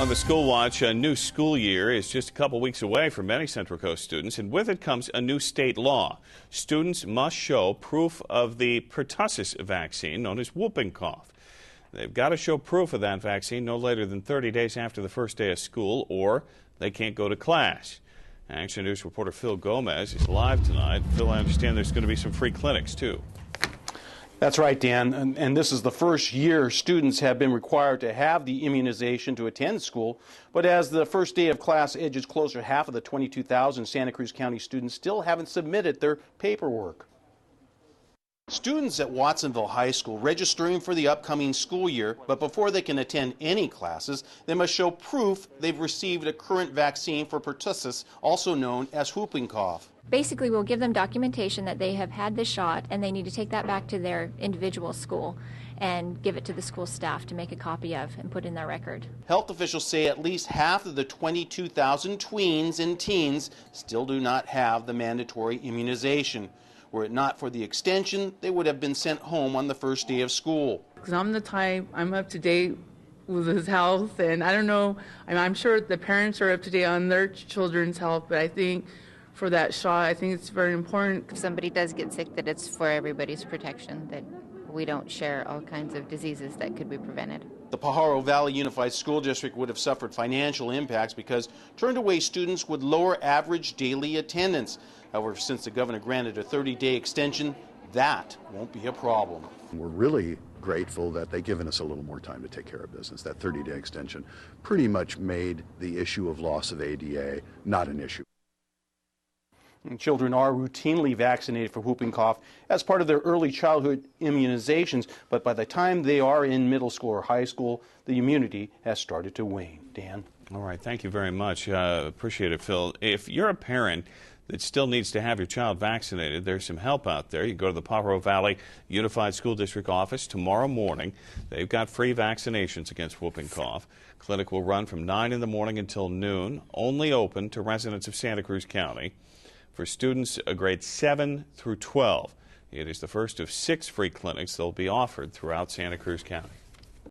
On the School Watch, a new school year is just a couple weeks away for many Central Coast students, and with it comes a new state law. Students must show proof of the pertussis vaccine, known as whooping cough. They've got to show proof of that vaccine no later than 30 days after the first day of school, or they can't go to class. Action News reporter Phil Gomez is live tonight. Phil, I understand there's going to be some free clinics, too. That's right, Dan, and this is the first year students have been required to have the immunization to attend school. But as the first day of class edges closer, half of the 22,000 Santa Cruz County students still haven't submitted their paperwork. Students at Watsonville High School registering for the upcoming school year, but before they can attend any classes, they must show proof they've received a current vaccine for pertussis, also known as whooping cough. Basically, we'll give them documentation that they have had the shot, and they need to take that back to their individual school and give it to the school staff to make a copy of and put in their record. Health officials say at least half of the 22,000 tweens and teens still do not have the mandatory immunization. Were it not for the extension, they would have been sent home on the first day of school. Because I'm the type, I'm up to date with his health, and I don't know, I'm sure the parents are up to date on their children's health, but I think for that shot, I think it's very important. If somebody does get sick, that it's for everybody's protection, that we don't share all kinds of diseases that could be prevented. The Pajaro Valley Unified School District would have suffered financial impacts because turned away students would lower average daily attendance. However, since the governor granted a 30-day extension, that won't be a problem. We're really grateful that they've given us a little more time to take care of business. That 30-day extension pretty much made the issue of loss of ADA not an issue. And children are routinely vaccinated for whooping cough as part of their early childhood immunizations, but by the time they are in middle school or high school, the immunity has started to wane. Dan? All right, thank you very much. Appreciate it, Phil. If you're a parent that still needs to have your child vaccinated, there's some help out there. You go to the Pajaro Valley Unified School District office tomorrow morning. They've got free vaccinations against whooping cough. Clinic will run from 9 in the morning until noon, only open to residents of Santa Cruz County. For students grades 7 through 12, it is the first of 6 free clinics that will be offered throughout Santa Cruz County.